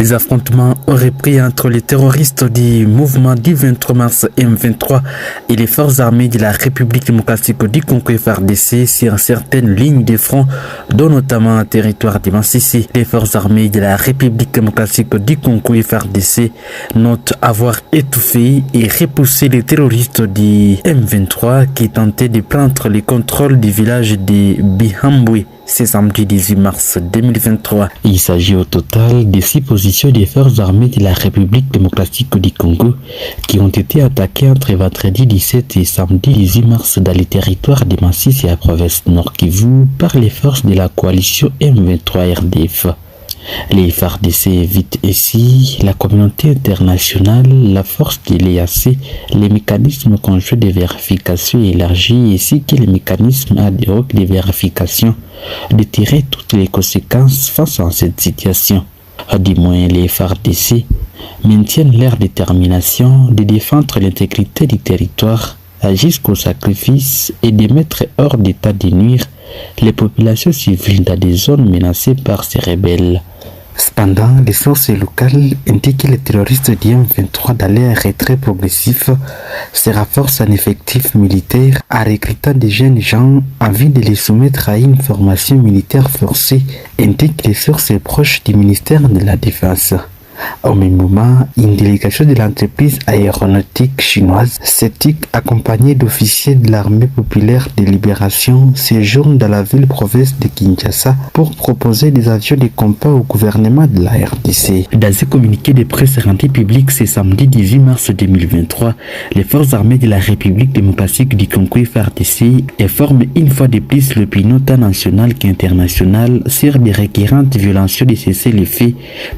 Les affrontements auraient pris entre les terroristes du mouvement du 23 mars M23 et les forces armées de la République démocratique du Congo FARDC sur certaines lignes de front, dont notamment un territoire de Masisi. Les forces armées de la République démocratique du Congo FARDC notent avoir étouffé et repoussé les terroristes du M23 qui tentaient de prendre le contrôle du village de Bihambwe. C'est samedi 18 mars 2023. Il s'agit au total de 6 positions des forces armées de la République démocratique du Congo qui ont été attaquées entre vendredi 17 et samedi 18 mars dans les territoires de Masisi et la province Nord Kivu par les forces de la coalition M23 RDF. Les FARDC évitent ici la communauté internationale, la force de l'EAC, les mécanismes conjoints de vérification élargis ainsi que les mécanismes ad hoc de vérification de tirer toutes les conséquences face à cette situation. Du moins, les FARDC maintiennent leur détermination de défendre l'intégrité du territoire jusqu'au sacrifice et de mettre hors d'état de nuire les populations civiles dans des zones menacées par ces rebelles. Cependant, les sources locales indiquent que les terroristes du M23 dans leur retrait progressif se renforcent en effectifs militaires en recrutant des jeunes gens en vue de les soumettre à une formation militaire forcée, indiquent les sources proches du ministère de la Défense. Au même moment, une délégation de l'entreprise aéronautique chinoise, CETIC, accompagnée d'officiers de l'armée populaire de libération, séjourne dans la ville-province de Kinshasa pour proposer des avions de combat au gouvernement de la RDC. Dans un communiqué de presse rendu public ce samedi 18 mars 2023, les forces armées de la République démocratique du Congo FARDC informent une fois de plus l'opinion tant nationale qu'internationale sur des récurrentes violations de cessez-le-feu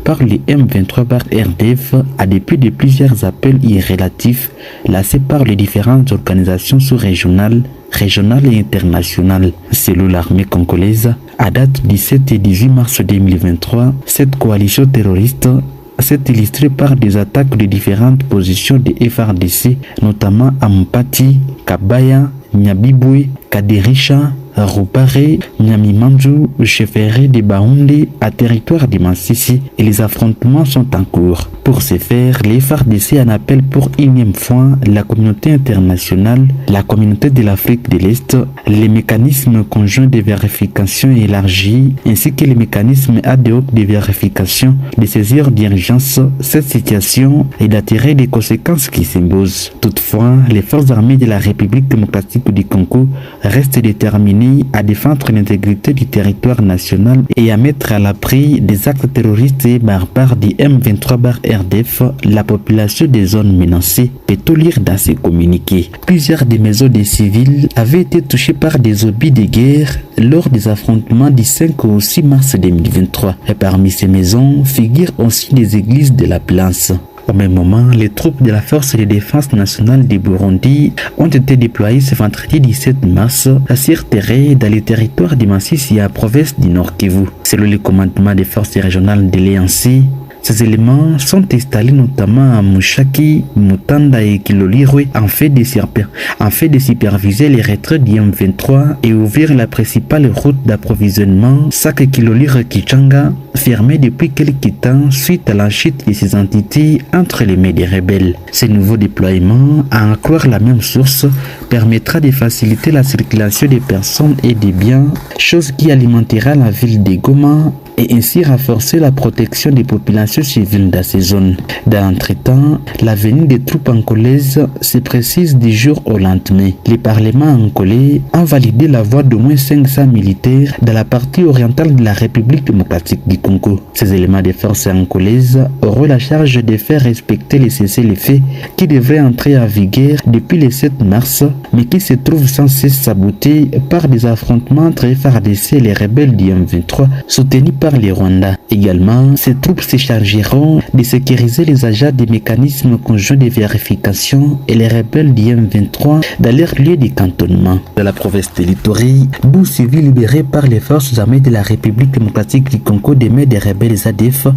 par les M23 par RDF a depuis de plusieurs appels irrélatifs lancés par les différentes organisations sous-régionales, régionales et internationales. Selon l'armée congolaise, à date du 7 et 18 mars 2023, cette coalition terroriste s'est illustrée par des attaques de différentes positions des FARDC, notamment à Mpati, Kabaya, Nyabibwe, Kaderisha, Rupare, Nyamimanju, Chefere de Baoundé à territoire de Masisi et les affrontements sont en cours. Pour ce faire, les FARDC en appellent pour énième fois la communauté internationale, la communauté de l'Afrique de l'Est, les mécanismes conjoints de vérification élargis ainsi que les mécanismes ad hoc de vérification de saisir d'urgence cette situation et d'attirer des conséquences qui s'imposent. Toutefois, les forces armées de la République démocratique du Congo restent déterminées à défendre l'intégrité du territoire national et à mettre à l'abri des actes terroristes et barbares du M23/RDF la population des zones menacées, peut-on lire dans ces communiqués. Plusieurs des maisons des civils avaient été touchées par des obus de guerre lors des affrontements du 5 au 6 mars 2023. Et parmi ces maisons figurent aussi des églises de la place. Au même moment, les troupes de la Force de défense nationale du Burundi ont été déployées ce vendredi 17 mars à Sirtere dans les territoires de Masisi et à la province du Nord Kivu. Selon le commandement des forces régionales de l'EANC, ces éléments sont installés notamment à Mushaki, Mutanda et Kilolirwe en fait de superviser les retraits du M23 et ouvrir la principale route d'approvisionnement Sake Kilolire-Kichanga fermée depuis quelques temps suite à la chute de ces entités entre les mains des rebelles. Ce nouveau déploiement, à en croire la même source, permettra de faciliter la circulation des personnes et des biens, chose qui alimentera la ville de Goma et ainsi renforcer la protection des populations civiles dans ces zones. Dans l'entretemps, la venue des troupes angolaises se précise du jour au lendemain. Les parlements angolais ont validé la voie d'au moins 500 militaires dans la partie orientale de la République démocratique du Congo. Ces éléments des forces angolaises auront la charge de faire respecter les cessez-le-feu qui devraient entrer en vigueur depuis le 7 mars, mais qui se trouvent sans cesse sabotés par des affrontements entre FARDC et les rebelles du M23 soutenus par les Rwandais. Également, ces troupes se chargeront de sécuriser les agents des mécanismes conjoints de vérification et les rebelles du M23 dans leur lieu de cantonnement. Dans la province de l'Ituri, 12 civils libérés par les forces armées de la République démocratique du Congo des mains des rebelles ADF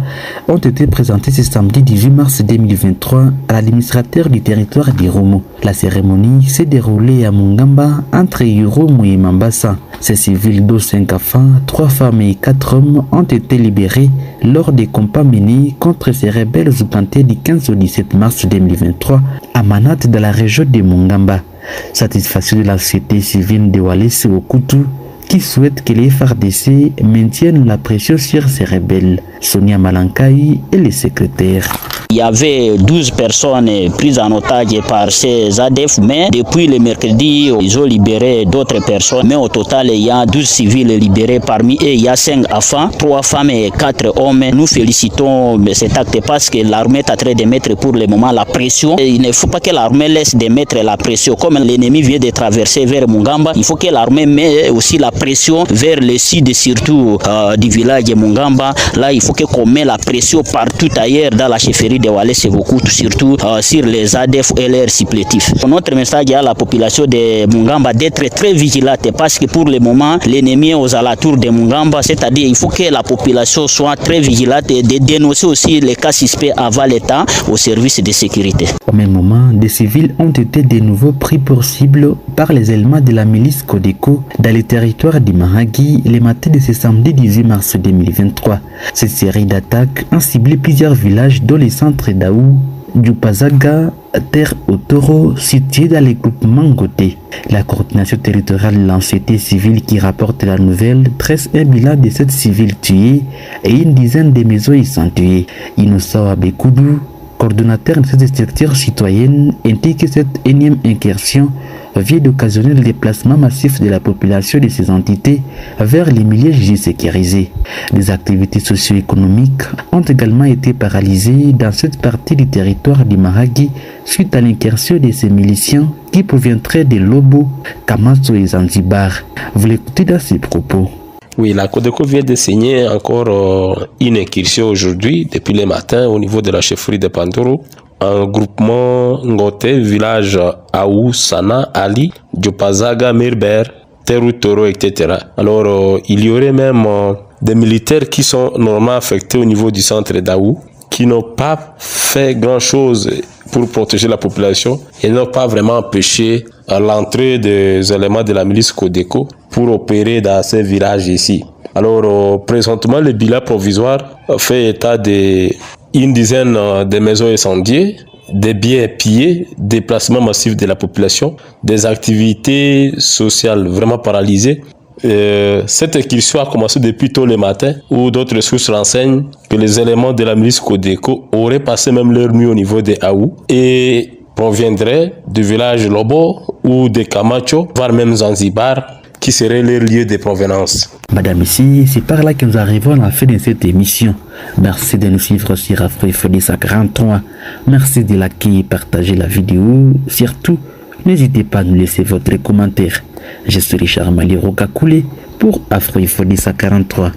ont été présentés ce samedi 18 mars 2023 à l'administrateur du territoire d'Irumu. La cérémonie s'est déroulée à Mungamba entre Irumu et Mambasa. Ces civils, dont 5 enfants, 3 femmes et 4 hommes, ont été libérés lors des combats menés contre ces rebelles ougandais du 15 au 17 mars 2023 à Manate dans la région de Mungamba. Satisfaction de la société civile de Wallace Okutu qui souhaite que les FARDC maintiennent la pression sur ces rebelles. Sonia Malankai est le secrétaire. Il y avait 12 personnes prises en otage par ces ADF, mais depuis le mercredi, ils ont libéré d'autres personnes. Mais au total, il y a 12 civils libérés. Parmi eux, il y a 5 enfants, 3 femmes et 4 hommes. Nous félicitons cet acte parce que l'armée est en train de mettre pour le moment la pression. Et il ne faut pas que l'armée laisse de mettre la pression. Comme l'ennemi vient de traverser vers Mungamba, il faut que l'armée mette aussi la pression vers le sud, surtout du village de Mungamba. Là, il faut qu'on mette la pression partout ailleurs dans la chefferie de Wallace Okutu, surtout sur les ADF et leurs supplétifs. Notre message à la population de Mungamba d'être très vigilante parce que pour le moment, l'ennemi est aux alentours de Mungamba, c'est-à-dire il faut que la population soit très vigilante et de dénoncer aussi les cas suspects avant l'État au service de sécurité. Au même moment, des civils ont été de nouveau pris pour cible par les éléments de la milice Codeco dans les territoires du Mahagi le matin de ce samedi 18 mars 2023. Cette série d'attaques a ciblé plusieurs villages dont les centres d'Aou, Djupazaga, Terre au Taureau, situés dans les groupements Ngoté. La coordination territoriale de l'anxiété civile qui rapporte la nouvelle dresse un bilan de 7 civils tués et une dizaine de maisons incendiées. Innocent Abekoudu, coordonnateur de cette structure citoyenne, indique que cette énième incursion vient d'occasionner le déplacement massif de la population de ces entités vers les milieux jugés sécurisés. Les activités socio-économiques ont également été paralysées dans cette partie du territoire du Mahagi suite à l'incursion de ces miliciens qui proviendraient de Lobo, Kamaso et Zanzibar. Vous l'écoutez dans ses propos. Oui, la Codeco vient de signer encore une incursion aujourd'hui, depuis le matin, au niveau de la chefferie de Pandoro. Un groupement Ngoté, village Aou, Sana, Ali, Djopazaga, Mirber, Teru, Toro, etc. Alors, il y aurait même des militaires qui sont normalement affectés au niveau du centre d'Aou, qui n'ont pas fait grand-chose pour protéger la population et n'ont pas vraiment empêché l'entrée des éléments de la milice Codeco pour opérer dans ces villages ici. Alors, présentement, le bilan provisoire fait état d'une dizaine de maisons incendiées, des biens pillés, déplacements massifs de la population, des activités sociales vraiment paralysées. Cette incursion a commencé depuis tôt le matin, où d'autres sources renseignent que les éléments de la milice Codeco auraient passé même leur nuit au niveau des Aou et proviendraient du village Lobo ou de Camacho, voire même Zanzibar, qui serait leur lieu de provenance. Madame, ici, c'est par là que nous arrivons à la fin de cette émission. Merci de nous suivre sur Afro-Info 43. Merci de liker et partager la vidéo. Surtout, n'hésitez pas à nous laisser votre commentaire. Je suis Richard Maliro Kakoulé pour Afro-Info 43.